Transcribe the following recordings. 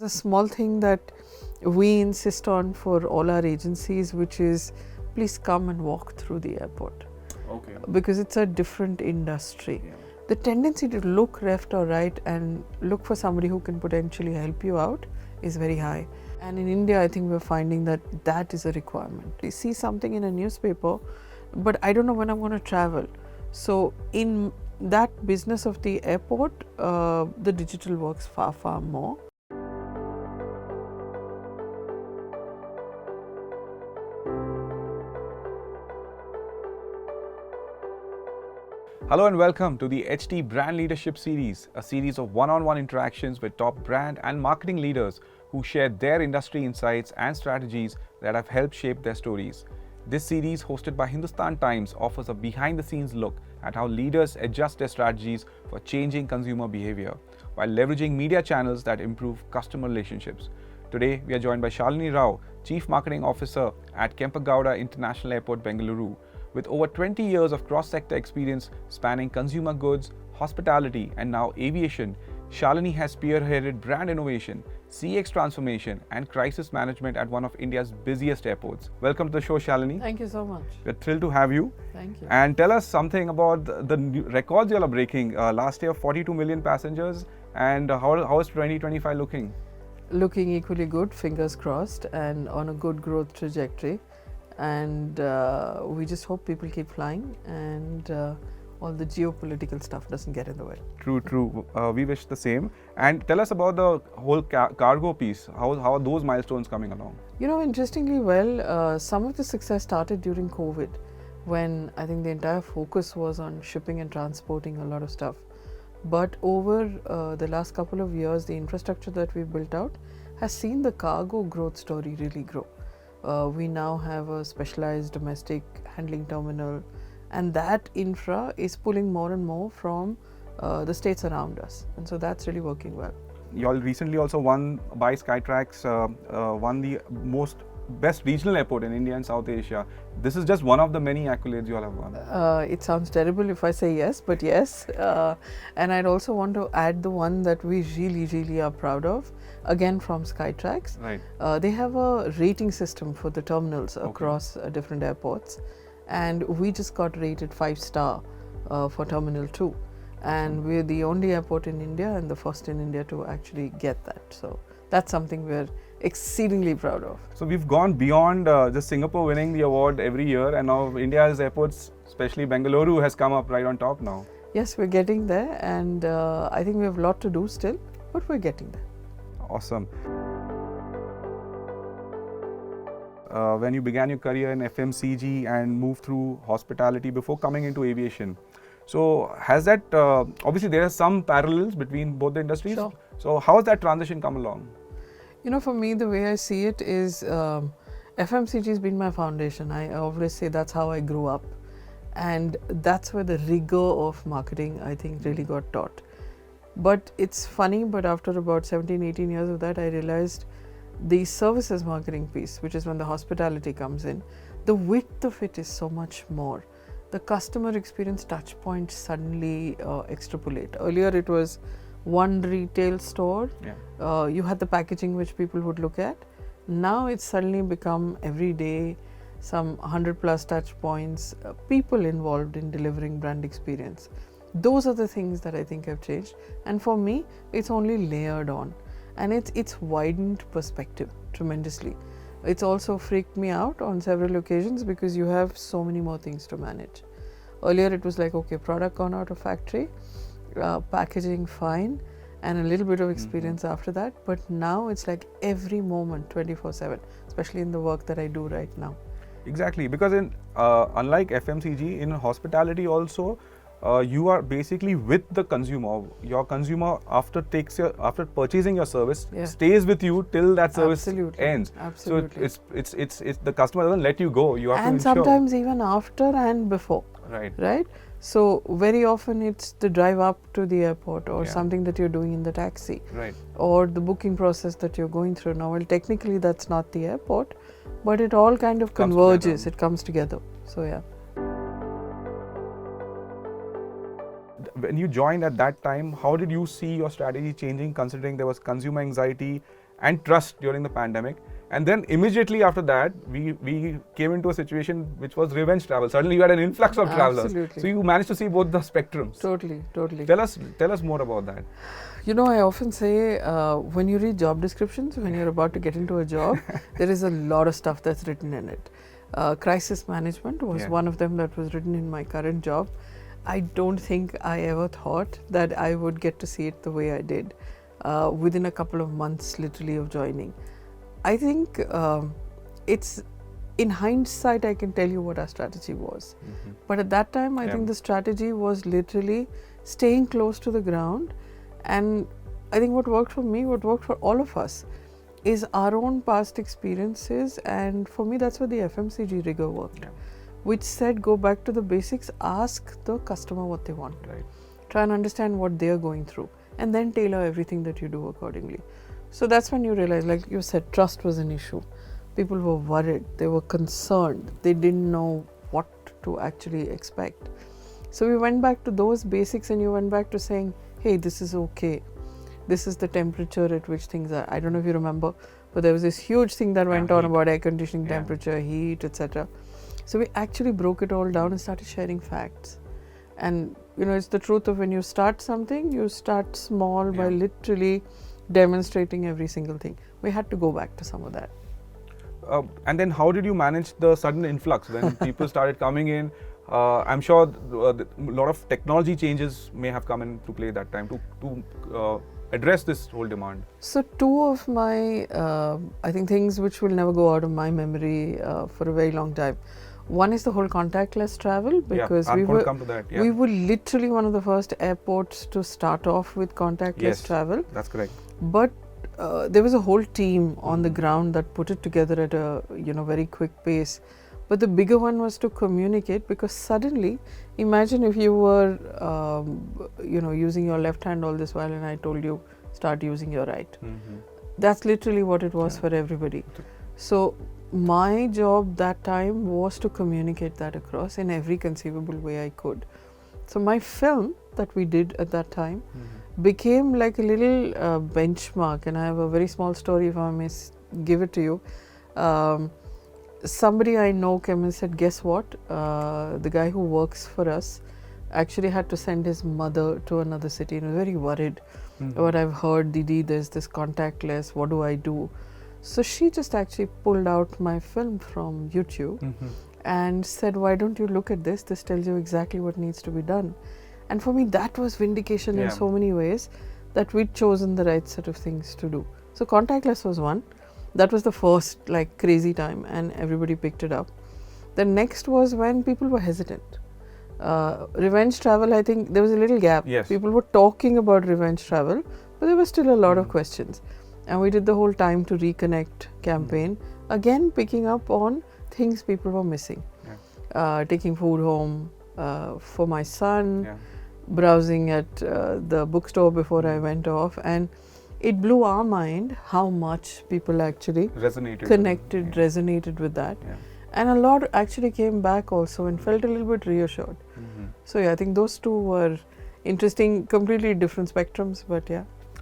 A small thing that we insist on for all our agencies, which is please come and walk through the airport. Okay. Because it's a different industry. Yeah. The tendency to look left or right and look for somebody who can potentially help you out is very high. And in India, I think we're finding that that is a requirement. You see something in a newspaper, but I don't know when I'm going to travel. So in that business of the airport, the digital works far, far more. Hello and welcome to the HT Brand Leadership Series, a series of one-on-one interactions with top brand and marketing leaders who share their industry insights and strategies that have helped shape their stories. This series, hosted by Hindustan Times, offers a behind-the-scenes look at how leaders adjust their strategies for changing consumer behavior while leveraging media channels that improve customer relationships. Today, we are joined by Shalini Rao, Chief Marketing Officer at Kempegowda International Airport, Bengaluru. With over 20 years of cross-sector experience spanning consumer goods, hospitality, and now aviation, Shalini has spearheaded brand innovation, CX transformation, and crisis management at one of India's busiest airports. Welcome to the show, Shalini. Thank you so much. We're thrilled to have you. Thank you. And tell us something about the new records you are breaking. Last year, 42 million passengers. And how is 2025 looking? Looking equally good, fingers crossed, and on a good growth trajectory. And we just hope people keep flying and all the geopolitical stuff doesn't get in the way. True. We wish the same. And tell us about the whole cargo piece. How are those milestones coming along? You know, interestingly well, some of the success started during COVID, when I think the entire focus was on shipping and transporting a lot of stuff. But over the last couple of years, the infrastructure that we've built out has seen the cargo growth story really grow. We now have a specialized domestic handling terminal, and that infra is pulling more and more from the states around us, and so that's really working well. You all recently also won by Skytrax, won the best regional airport in India and South Asia. This is just one of the many accolades you all have won. It sounds terrible if I say yes, but yes. And I'd also want to add the one that we really are proud of, again from Skytrax. Right. They have a rating system for the terminals across different airports, and we just got rated 5-star for Terminal 2. And we're the only airport in India and the first in India to actually get that. So that's something we're exceedingly proud of. So we've gone beyond just Singapore winning the award every year, and now India's airports, especially Bengaluru, has come up right on top now. Yes, we're getting there, and I think we have a lot to do still, but we're getting there. Awesome. When you began your career in FMCG and moved through hospitality before coming into aviation, so has that, obviously there are some parallels between both the industries. Sure. So how has that transition come along? You know, for me, the way I see it is FMCG has been my foundation. I always say that's how I grew up. And that's where the rigor of marketing, I think, really got taught. But it's funny, but after about 17, 18 years of that, I realized the services marketing piece, which is when the hospitality comes in, the width of it is so much more. The customer experience touch points suddenly extrapolate. Earlier, it was one retail store. Yeah. You had the packaging which people would look at. Now it's suddenly become every day, some 100 plus touch points, people involved in delivering brand experience. Those are the things that I think have changed. And for me, it's only layered on. And it's widened perspective tremendously. It's also freaked me out on several occasions because you have so many more things to manage. Earlier it was like, okay, product gone out of factory, packaging fine, and a little bit of experience after that. But now it's like every moment 24/7, especially in the work that I do right now. Exactly, because in unlike FMCG, in hospitality also, you are basically with the consumer. Your consumer, after purchasing your service, stays with you till that service ends. Absolutely. So it's the customer doesn't let you go. You have to ensure. And sometimes even after and before. Right. So very often it's the drive up to the airport or something that you're doing in the taxi. Right. Or the booking process that you're going through. Now, well, technically that's not the airport, but it all kind of converges. It comes together. So yeah. When you joined at that time, how did you see your strategy changing, considering there was consumer anxiety and trust during the pandemic. And then immediately after that, we came into a situation which was revenge travel. Suddenly you had an influx of travelers. Absolutely. So you managed to see both the spectrums. Totally. Tell us more about that. You know, I often say when you read job descriptions, when you're about to get into a job, there is a lot of stuff that's written in it. Crisis management was one of them that was written in my current job. I don't think I ever thought that I would get to see it the way I did within a couple of months literally of joining. I think it's, in hindsight, I can tell you what our strategy was. But at that time, I think the strategy was literally staying close to the ground. And I think what worked for me, what worked for all of us, is our own past experiences. And for me, that's where the FMCG rigor worked, which said go back to the basics, ask the customer what they want. Try and understand what they're going through, and then tailor everything that you do accordingly. So that's when you realize, like you said, trust was an issue. People were worried, they were concerned, they didn't know what to actually expect. So we went back to those basics, and you went back to saying, hey, this is okay. This is the temperature at which things are. I don't know if you remember, but there was this huge thing that went on about air conditioning temperature, heat, etc. So we actually broke it all down and started sharing facts. And you know, it's the truth of when you start something, you start small by literally demonstrating every single thing. We had to go back to some of that. And then how did you manage the sudden influx when people started coming in? I'm sure a lot of technology changes may have come into play that time to address this whole demand. So two of my, I think, things which will never go out of my memory for a very long time. One is the whole contactless travel, because we were literally one of the first airports to start off with contactless travel. That's correct. But there was a whole team on the ground that put it together at a very quick pace. But the bigger one was to communicate, because suddenly, imagine if you were using your left hand all this while, and I told you start using your right. That's literally what it was for everybody. So my job that time was to communicate that across in every conceivable way I could. So my film that we did at that time became like a little benchmark, and I have a very small story if I may give it to you. Somebody I know came and said, guess what, the guy who works for us actually had to send his mother to another city, and was very worried. What I've heard, Didi, there's this contactless, what do I do? So she just actually pulled out my film from YouTube and said, why don't you look at this? This tells you exactly what needs to be done. And for me, that was vindication in so many ways, that we'd chosen the right set of things to do. So contactless was one. That was the first crazy time, and everybody picked it up. The next was when people were hesitant. Revenge travel, I think there was a little gap. People were talking about revenge travel, but there were still a lot of questions. And we did the whole time to reconnect campaign, again picking up on things people were missing. Taking food home for my son, browsing at the bookstore before I went off, and it blew our mind how much people actually resonated with that. And a lot actually came back also and felt a little bit reassured. So I think those two were interesting, completely different spectrums, but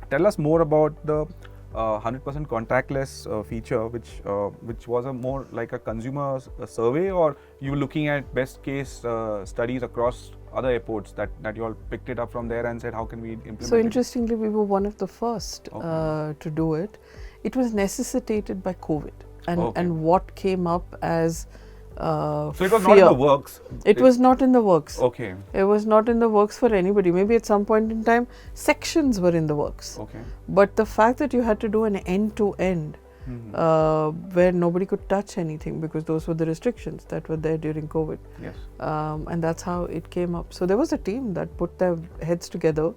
Tell us more about the 100% contactless feature, which was a more like a consumer survey, or you were looking at best case studies across other airports that you all picked it up from there and said, how can we implement it? So interestingly, we were one of the first to do it. It was necessitated by COVID and what came up as so it was not in the works? It was not in the works. Okay. It was not in the works for anybody. Maybe at some point in time, sections were in the works. Okay. But the fact that you had to do an end-to-end where nobody could touch anything, because those were the restrictions that were there during COVID. And that's how it came up. So there was a team that put their heads together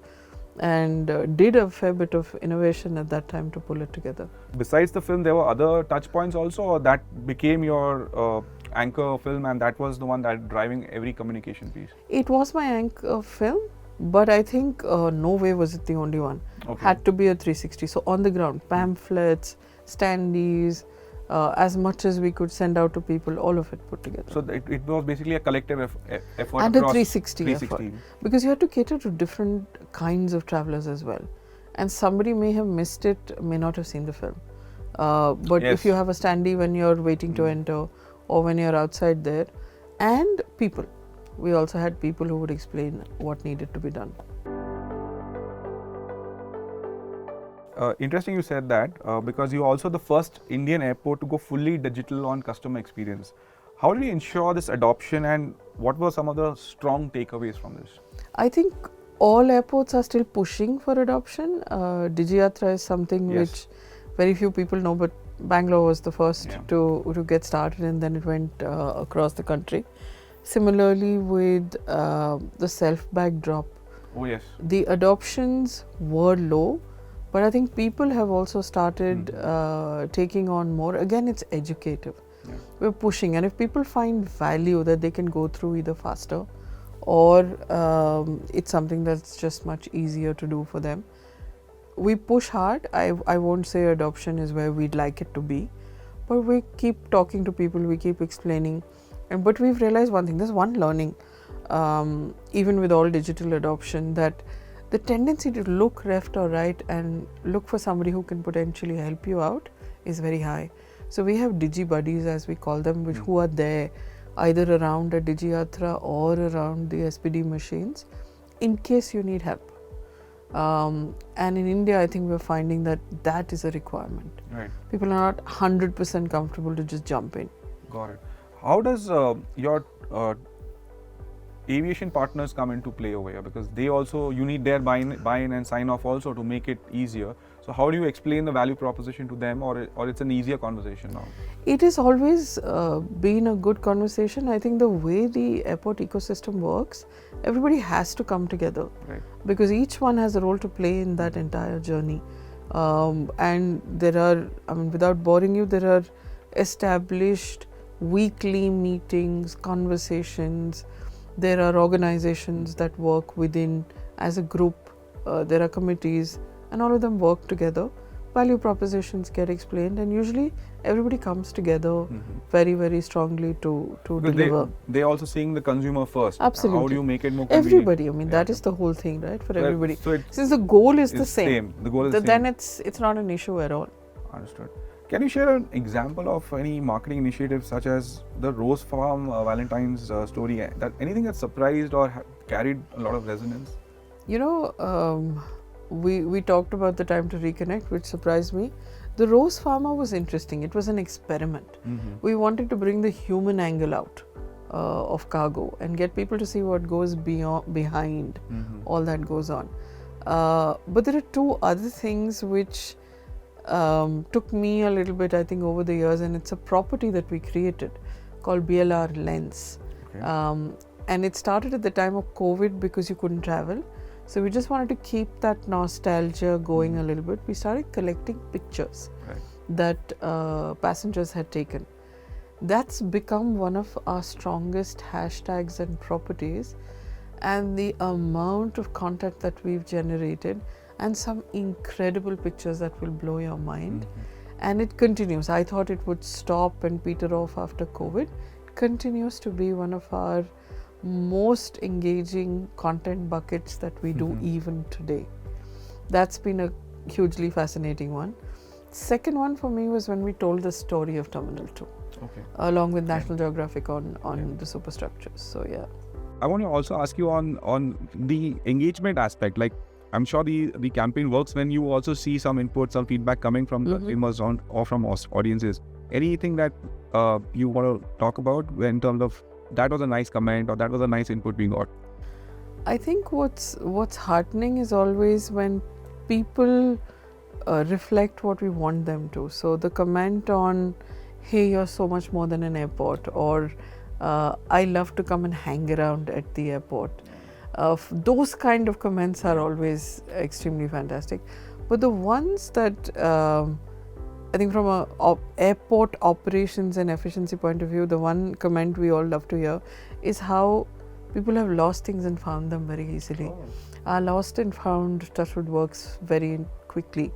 and did a fair bit of innovation at that time to pull it together. Besides the film, there were other touch points also, or that became your anchor film, and that was the one that driving every communication piece? It was my anchor film, but I think no way was it the only one. Had to be a 360. So on the ground, pamphlets, standees, as much as we could send out to people, all of it put together. So it was basically a collective effort and a 360 effort, because you had to cater to different kinds of travelers as well. and somebody may have missed it, may not have seen the film. But Yes. if you have a standee when you're waiting to enter or when you're outside there, and people, we also had people who would explain what needed to be done. Interesting you said that because you're also the first Indian airport to go fully digital on customer experience. How do you ensure this adoption, and what were some of the strong takeaways from this? I think all airports are still pushing for adoption. DigiYatra is something Yes. which very few people know, but Bangalore was the first Yeah. to get started, and then it went across the country. Similarly with the self-bag drop, Oh yes. the adoptions were low, but I think people have also started taking on more. Again, it's educative. Yeah. We're pushing, and if people find value that they can go through either faster or it's something that's just much easier to do for them, we push hard. I won't say adoption is where we'd like it to be, but we keep talking to people, we keep explaining. But we've realized one thing, there's one learning, even with all digital adoption, that the tendency to look left or right and look for somebody who can potentially help you out is very high. So we have Digi Buddies, as we call them, which who are there either around a DigiYatra or around the SPD machines in case you need help. And in India, I think we're finding that that is a requirement. Right. People are not 100% comfortable to just jump in. Got it. How does your aviation partners come into play over here? Because they also, you need their buy-in and sign off also to make it easier. So how do you explain the value proposition to them, or it's an easier conversation now? It has always been a good conversation. I think the way the airport ecosystem works, everybody has to come together, Right. because each one has a role to play in that entire journey. And there are, I mean, without boring you, there are established weekly meetings, conversations. There are organizations that work within as a group. There are committees, and all of them work together. Value propositions get explained, and usually everybody comes together very, very strongly to Because deliver. they're also seeing the consumer first. Absolutely. How do you make it more convenient? Everybody, I mean, that Yeah. is the whole thing, right? For Right. everybody. So it Since the goal is the is same, The goal is the then same. it's not an issue at all. Understood. Can you share an example of any marketing initiative such as the Rose Farm Valentine's story? That anything that surprised or carried a lot of resonance? You know, we talked about the time to reconnect, which surprised me. The Rose Farmer was interesting. It was an experiment. We wanted to bring the human angle out of cargo and get people to see what goes behind all that goes on. But there are two other things which took me a little bit, I think, over the years, and it's a property that we created called BLR Lens. Okay. And it started at the time of COVID because you couldn't travel. So we just wanted to keep that nostalgia going a little bit. We started collecting pictures Right. that passengers had taken. That's become one of our strongest hashtags and properties, and the amount of content that we've generated and some incredible pictures that will blow your mind. And it continues. I thought it would stop and peter off after COVID. It continues to be one of our most engaging content buckets that we do even today. That's been a hugely fascinating one. Second one for me was when we told the story of Terminal 2, Okay. along with National Geographic on the superstructures. So yeah. I want to also ask you on the engagement aspect. Like, I'm sure the campaign works when you also see some input, some feedback coming from consumers or from audiences. Anything that you want to talk about in terms of that was a nice comment or that was a nice input we got? I think what's heartening is always when people reflect what we want them to. So the comment on, hey, you're so much more than an airport, or I love to come and hang around at the airport. Those kind of comments are always extremely fantastic. But the ones that I think from a airport operations and efficiency point of view, the one comment we all love to hear is how people have lost things and found them very easily. Our lost and found touchwood works very quickly,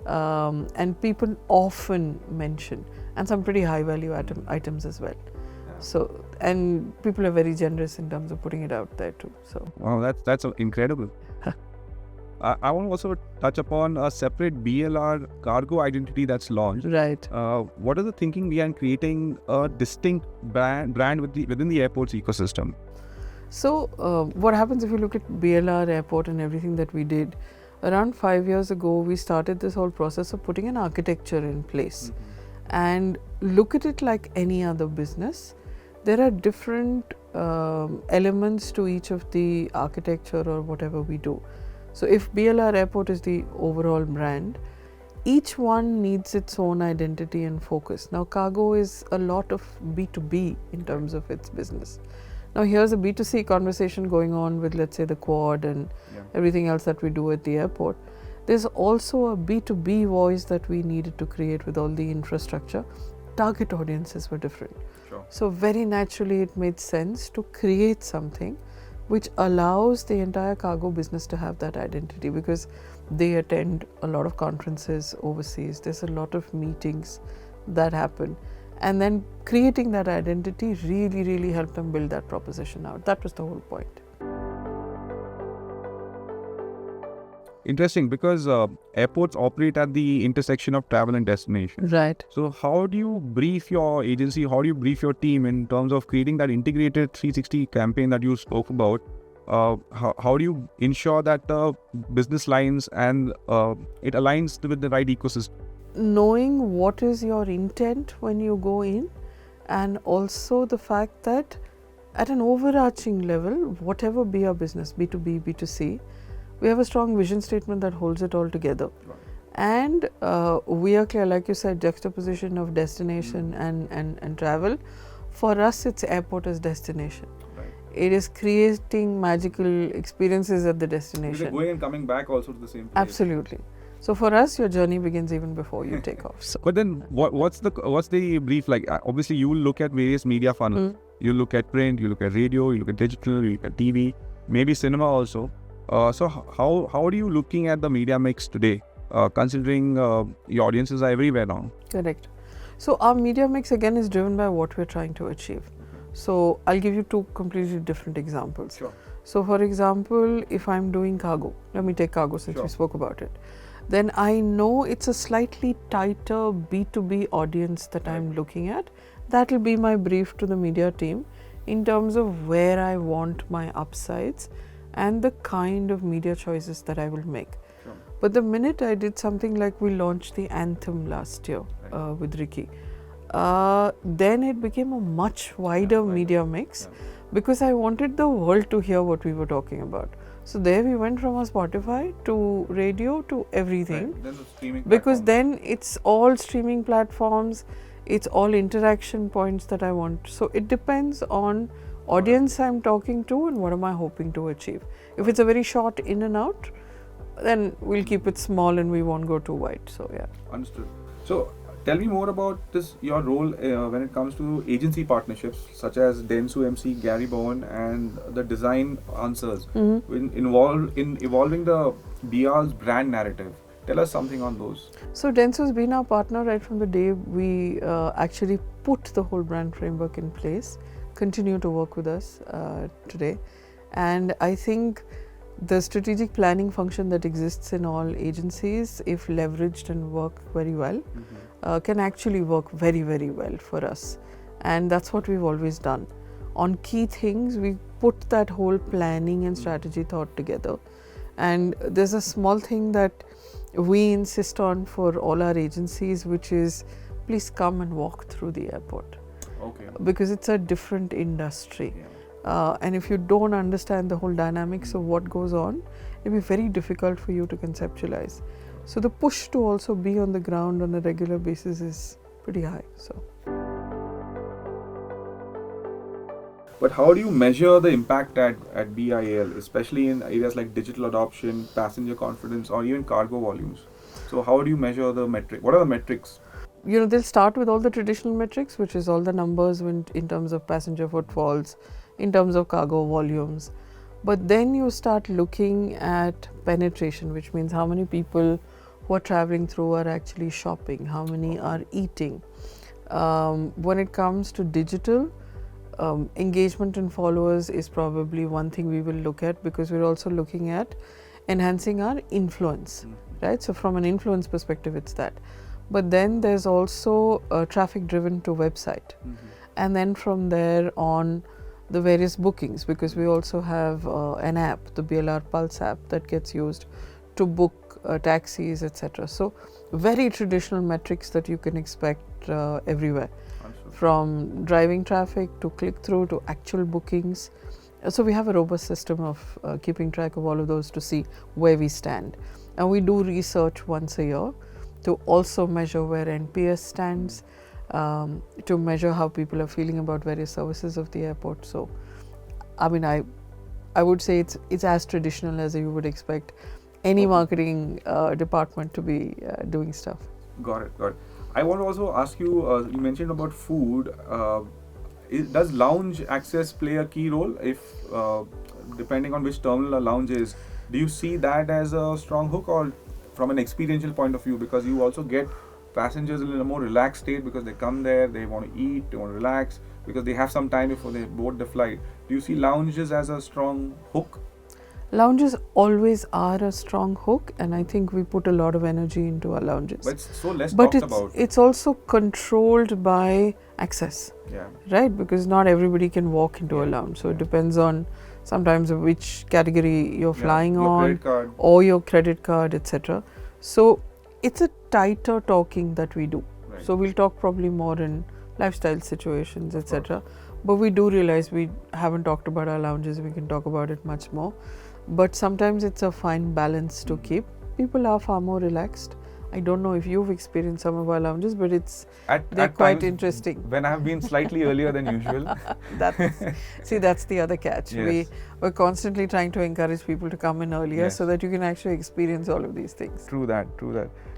and people often mention, and some pretty high value items as well. So, and people are very generous in terms of putting it out there too. So Wow, that's incredible. I want to also touch upon a separate BLR cargo identity that's launched. Right. What is the thinking behind creating a distinct brand within the airport's ecosystem? So, what happens if you look at BLR airport and everything that we did? Around 5 years ago, we started this whole process of putting an architecture in place and look at it like any other business. There are different elements to each of the architecture or whatever we do. So, if BLR Airport is the overall brand, each one needs its own identity and focus. Now, cargo is a lot of B2B in terms of its business. Now, here's a B2C conversation going on with, let's say, the quad and everything else that we do at the airport. There's also a B2B voice that we needed to create with all the infrastructure. Target audiences were different. Sure. So, very naturally, it made sense to create something which allows the entire cargo business to have that identity, because they attend a lot of conferences overseas. There's a lot of meetings that happen. And then creating that identity really helped them build that proposition out. That was the whole point. Interesting, because airports operate at the intersection of travel and destination. Right. So how do you brief your agency, how do you brief your team in terms of creating that integrated 360 campaign that you spoke about? How do you ensure that the business lines and it aligns with the right ecosystem? Knowing what is your intent when you go in, and also the fact that at an overarching level, whatever be our business, B2B, B2C, we have a strong vision statement that holds it all together. Right. And we are clear, like you said, juxtaposition of destination and travel. For us, it's airport as destination. Right. It is creating magical experiences at the destination. Going and coming back also to the same place. Absolutely. So for us, your journey begins even before you take off. So. But then, what's the brief like? Obviously, you will look at various media funnels. You look at print, you look at radio, you look at digital, you look at TV, maybe cinema also. So how are you looking at the media mix today, considering your audiences are everywhere now? Correct. So our media mix again is driven by what we're trying to achieve. So I'll give you two completely different examples. Sure. So for example, if I'm doing cargo, let me take cargo since we spoke about it. Then I know it's a slightly tighter B2B audience that I'm looking at. That will be my brief to the media team in terms of where I want my upsides and the kind of media choices that I will make. Sure. But the minute I did something like we launched the Anthem last year with Ricky, then it became a much wider media mix because I wanted the world to hear what we were talking about. So there we went from a Spotify to radio to everything. Right. Then the streaming because platforms. then it's all streaming platforms, it's all interaction points that I want. So it depends on audience I'm talking to and what am I hoping to achieve. If it's a very short in and out, then we'll keep it small and we won't go too wide. So yeah. Understood. So tell me more about your role when it comes to agency partnerships such as Dentsu MC, Gary Bowen, and the Design Answers involved in evolving the BR's brand narrative. Tell us something on those. So Dentsu has been our partner right from the day we actually put the whole brand framework in place, continue to work with us today. And I think the strategic planning function that exists in all agencies, if leveraged and work very well, can actually work very well for us. And that's what we've always done. On key things, we put that whole planning and strategy thought together. And there's a small thing that we insist on for all our agencies, which is please come and walk through the airport. Okay. Because it's a different industry. And if you don't understand the whole dynamics of what goes on, it'll be very difficult for you to conceptualize. So the push to also be on the ground on a regular basis is pretty high. So. But how do you measure the impact at BIAL, especially in areas like digital adoption, passenger confidence, or even cargo volumes? So how do you measure the metric? What are the metrics? You know, they'll start with all the traditional metrics, which is all the numbers in terms of passenger footfalls, in terms of cargo volumes. But then you start looking at penetration, which means how many people who are traveling through are actually shopping, how many are eating. When it comes to digital, engagement and followers is probably one thing we will look at, because we're also looking at enhancing our influence, right? So from an influence perspective, it's that. But then there's also traffic driven to website. And then from there on, the various bookings, because we also have an app, the BLR Pulse app, that gets used to book taxis, etc. So very traditional metrics that you can expect everywhere, from driving traffic to click-through to actual bookings. So we have a robust system of keeping track of all of those to see where we stand. And we do research once a year to also measure where NPS stands, to measure how people are feeling about various services of the airport. So, I mean, I would say it's as traditional as you would expect any marketing department to be doing stuff. Got it. I want to also ask you, you mentioned about food. Does lounge access play a key role? If depending on which terminal a lounge is, do you see that as a strong hook, or from an experiential point of view, because you also get passengers in a more relaxed state because they come there, they want to eat, they want to relax, because they have some time before they board the flight. Do you see lounges as a strong hook? Lounges always are a strong hook, and I think we put a lot of energy into our lounges. But it's so less talked about. It's also controlled by access, right? Because not everybody can walk into a lounge. So it depends on sometimes which category you're flying on, or your credit card, etc. So it's a tighter talking that we do. Right. So we'll talk probably more in lifestyle situations, etc. But we do realize we haven't talked about our lounges. We can talk about it much more. But sometimes it's a fine balance to keep. People are far more relaxed. I don't know if you've experienced some of our lounges, but they're quite interesting. When I have been slightly earlier than usual. That's the other catch. Yes. We're constantly trying to encourage people to come in earlier so that you can actually experience all of these things. True that.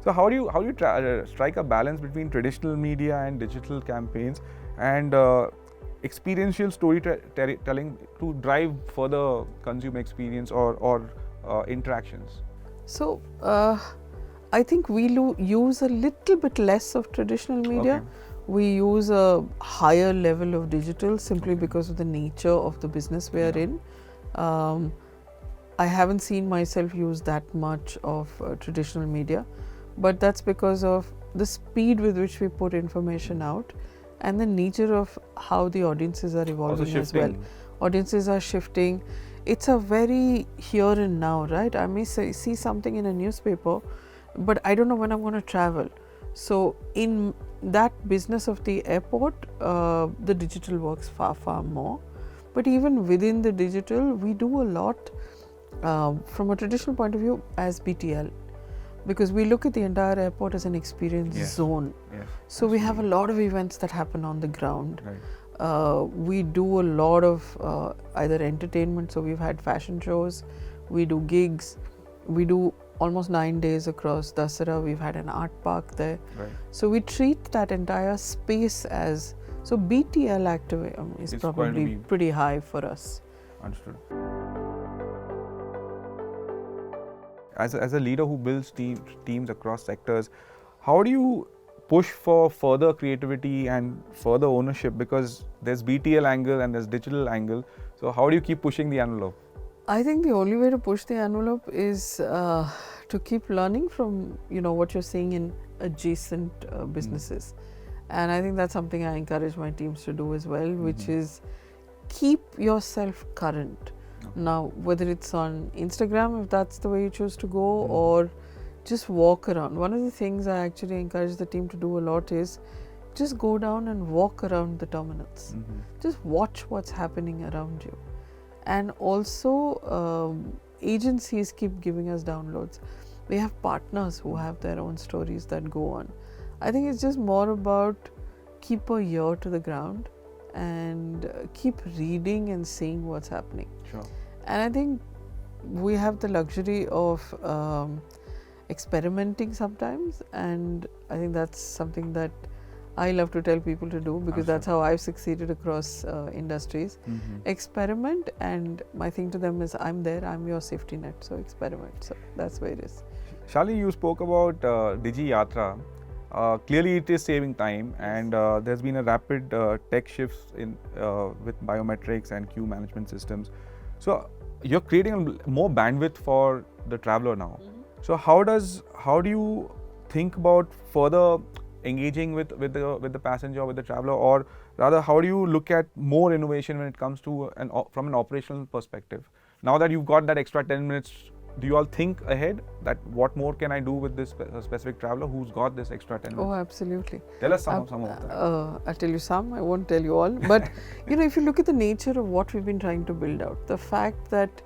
So how do you strike a balance between traditional media and digital campaigns and experiential storytelling to drive further consumer experience or interactions? So I think we use a little bit less of traditional media. We use a higher level of digital simply because of the nature of the business we are in. I haven't seen myself use that much of traditional media, but that's because of the speed with which we put information out and the nature of how the audiences are evolving as well. Audiences are shifting. It's a very here and now, right? I may see something in a newspaper, but I don't know when I'm going to travel. So in that business of the airport, the digital works far more. But even within the digital, we do a lot from a traditional point of view as BTL, because we look at the entire airport as an experience zone. So we have a lot of events that happen on the ground. We do a lot of either entertainment, so we've had fashion shows, we do gigs, we do almost 9 days across Dasara, we've had an art park there. So we treat that entire space as, so BTL activity is probably pretty high for us. Understood. As a leader who builds teams across sectors, how do you push for further creativity and further ownership? Because there's BTL angle and there's digital angle. So how do you keep pushing the envelope? I think the only way to push the envelope is to keep learning from what you're seeing in adjacent businesses. And I think that's something I encourage my teams to do as well, which is keep yourself current. Now, whether it's on Instagram, if that's the way you choose to go, or just walk around. One of the things I actually encourage the team to do a lot is just go down and walk around the terminals. Just watch what's happening around you. And also, agencies keep giving us downloads. We have partners who have their own stories that go on. I think it's just more about keep a ear to the ground and keep reading and seeing what's happening. And I think we have the luxury of experimenting sometimes, and I think that's something that I love to tell people to do, because that's how I've succeeded across industries. Experiment, and my thing to them is I'm there, I'm your safety net, so experiment. So that's where it is. Shalini, you spoke about Digi Yatra. Clearly it is saving time, and there's been a rapid tech shifts in with biometrics and queue management systems. So you're creating more bandwidth for the traveler now. So how do you think about further engaging with the passenger, with the traveler, or rather how do you look at more innovation when it comes to from an operational perspective? Now that you've got that extra 10 minutes, do you all think ahead that what more can I do with this specific traveler who's got this extra 10 minutes? Oh, absolutely. Tell us some of that. I'll tell you some, I won't tell you all. But, if you look at the nature of what we've been trying to build out, the fact that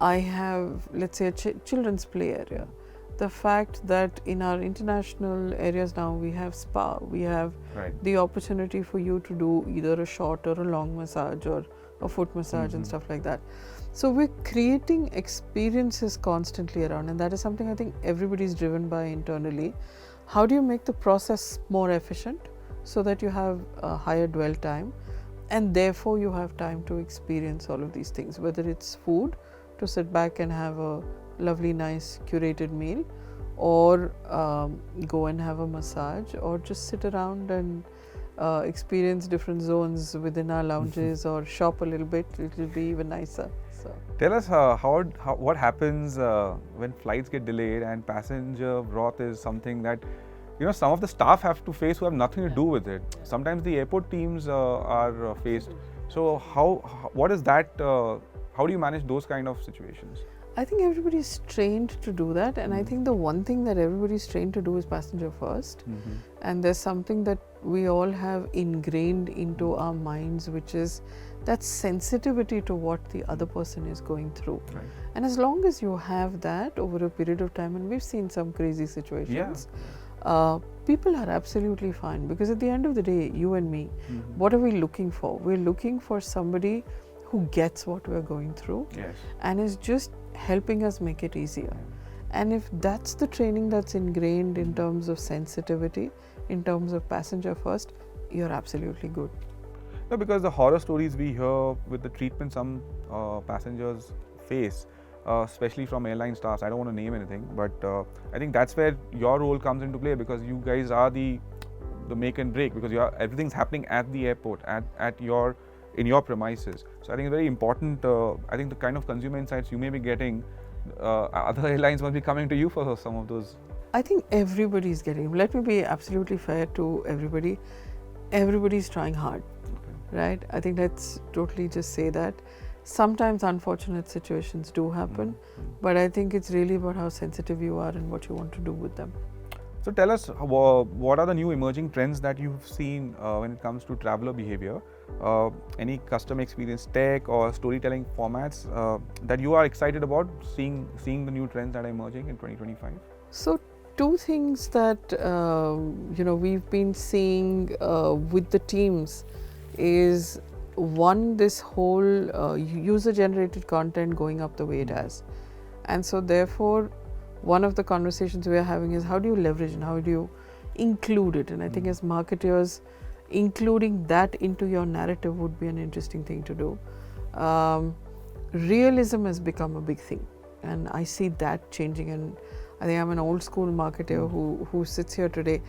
I have, let's say, a children's play area, the fact that in our international areas now we have spa, we have the opportunity for you to do either a short or a long massage or a foot massage and stuff like that. So we're creating experiences constantly around, and that is something I think everybody's driven by internally. How do you make the process more efficient so that you have a higher dwell time, and therefore you have time to experience all of these things, whether it's food, to sit back and have a lovely, nice, curated meal, or go and have a massage, or just sit around and experience different zones within our lounges or shop a little bit. It will be even nicer. So tell us what happens when flights get delayed and passenger broth is something that some of the staff have to face who have nothing to do with it. Sometimes the airport teams are faced. So what is that? How do you manage those kind of situations? I think everybody's trained to do that, and I think the one thing that everybody's trained to do is passenger first. And there's something that we all have ingrained into our minds, which is that sensitivity to what the other person is going through. And as long as you have that over a period of time, and we've seen some crazy situations, people are absolutely fine, because at the end of the day, you and me, what are we looking for? We're looking for somebody who gets what we're going through and is just helping us make it easier. And if that's the training that's ingrained in terms of sensitivity, in terms of passenger first, you're absolutely good. No, because the horror stories we hear with the treatment some passengers face, especially from airline staffs, I don't want to name anything, but I think that's where your role comes into play, because you guys are the make and break, because everything's happening at the airport, in your premises. So I think it's very important. I think the kind of consumer insights you may be getting, other airlines must be coming to you for some of those. I think everybody's getting. Let me be absolutely fair to everybody. Everybody's trying hard, right? I think let's totally just say that. Sometimes unfortunate situations do happen, but I think it's really about how sensitive you are and what you want to do with them. So tell us, what are the new emerging trends that you've seen when it comes to traveler behavior? Any customer experience tech or storytelling formats that you are excited about seeing the new trends that are emerging in 2025? So two things that we've been seeing with the teams is, one, this whole user-generated content going up the way it has, and so therefore one of the conversations we are having is how do you leverage and how do you include it? And I think as marketers, including that into your narrative would be an interesting thing to do. Realism has become a big thing, and I see that changing. And I think I'm an old school marketer who sits here today,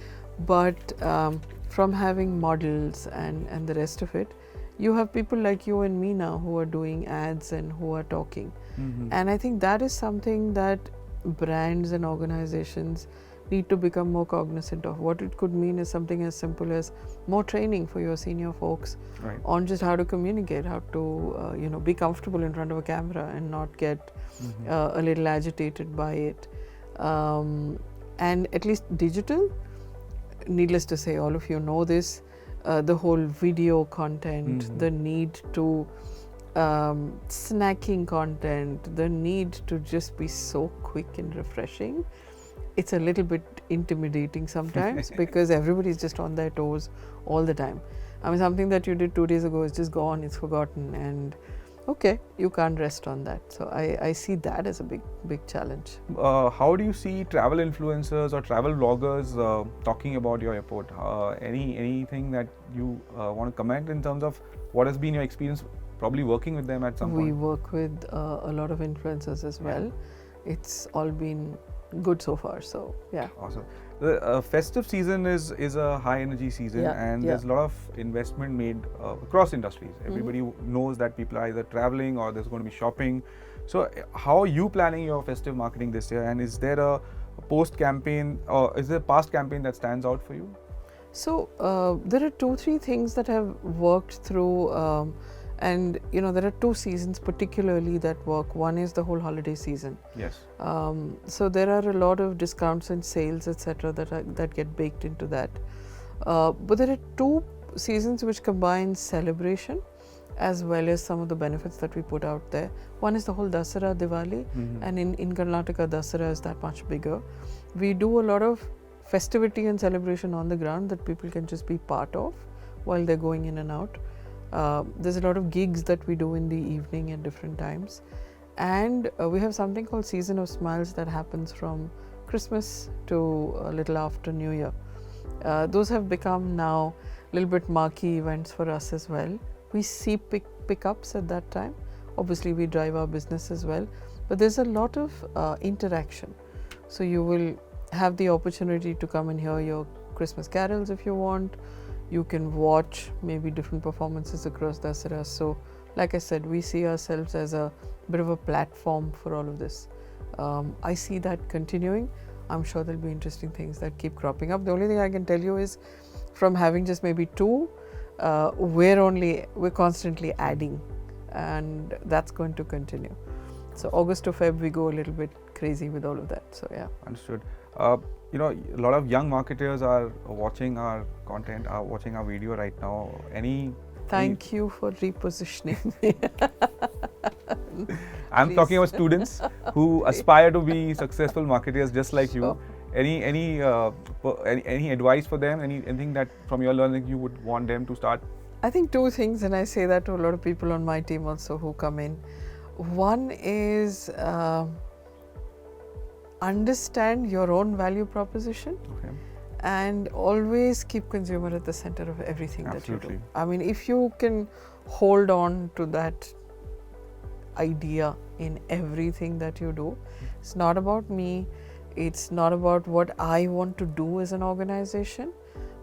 but from having models and the rest of it, you have people like you and me now who are doing ads and who are talking. And I think that is something that brands and organizations need to become more cognizant of. What it could mean is something as simple as more training for your senior folks on just how to communicate, how to be comfortable in front of a camera and not get a little agitated by it. And at least digital, needless to say, all of you know this, the whole video content, the need to snacking content, the need to just be so quick and refreshing. It's a little bit intimidating sometimes because everybody's just on their toes all the time. I mean, something that you did 2 days ago is just gone, it's forgotten, and okay, you can't rest on that. So I see that as a big challenge. How do you see travel influencers or travel vloggers talking about your airport? Anything that you want to comment in terms of what has been your experience probably working with them at some point? We work with a lot of influencers as well. It's all been good so far, so yeah. Awesome. The festive season is a high energy season, and there's a lot of investment made across industries. Everybody knows that people are either traveling or there's going to be shopping. So, how are you planning your festive marketing this year? And is there a post campaign or is there a past campaign that stands out for you? So there are 2-3 things that have worked through, and there are 2 seasons particularly that work. One is the whole holiday season. Yes. So there are a lot of discounts and sales, etc., that get baked into that. But there are 2 seasons which combine celebration as well as some of the benefits that we put out there. One is the whole Dasara, Diwali, and in Karnataka, Dasara is that much bigger. We do a lot of festivity and celebration on the ground that people can just be part of while they're going in and out. There's a lot of gigs that we do in the evening at different times. And we have something called Season of Smiles that happens from Christmas to a little after New Year. Those have become now a little bit marquee events for us as well. We see pickups at that time. Obviously, we drive our business as well, but there's a lot of interaction. So you will have the opportunity to come and hear your Christmas carols if you want. You can watch maybe different performances across Dasara. So, like I said, we see ourselves as a bit of a platform for all of this. I see that continuing. I'm sure there'll be interesting things that keep cropping up. The only thing I can tell you is, from having just maybe 2, we're constantly adding, and that's going to continue. So August to Feb, we go a little bit crazy with all of that. So yeah. Understood. A lot of young marketers are watching our content, are watching our video right now. Thank you for repositioning me. I'm talking about students who aspire to be successful marketers just like you. Any advice for them? Anything that from your learning you would want them to start? I think 2 things, and I say that to a lot of people on my team also who come in. One is understand your own value proposition, and always keep consumer at the center of everything that you do. I mean, if you can hold on to that idea in everything that you do, it's not about me. It's not about what I want to do as an organization,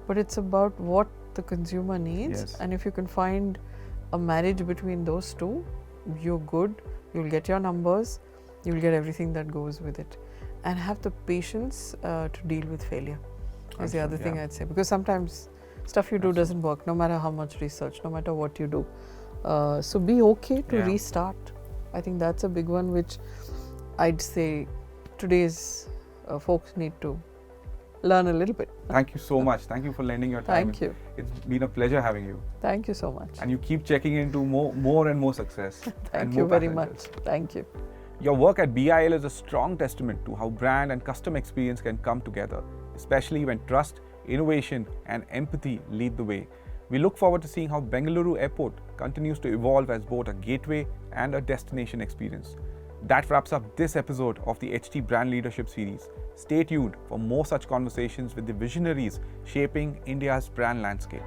but it's about what the consumer needs. Yes. And if you can find a marriage between those 2, you're good. You'll get your numbers. You'll get everything that goes with it. And have the patience to deal with failure is the other thing I'd say. Because sometimes stuff you do doesn't work, no matter how much research, no matter what you do. So be okay to restart. I think that's a big one, which I'd say today's folks need to learn a little bit. Thank you so much. Thank you for lending your time. Thank you. It's been a pleasure having you. Thank you so much. And you keep checking into more and more success. Thank you very much. Thank you. Your work at BIL is a strong testament to how brand and customer experience can come together, especially when trust, innovation, and empathy lead the way. We look forward to seeing how Bengaluru Airport continues to evolve as both a gateway and a destination experience. That wraps up this episode of the HT Brand Leadership Series. Stay tuned for more such conversations with the visionaries shaping India's brand landscape.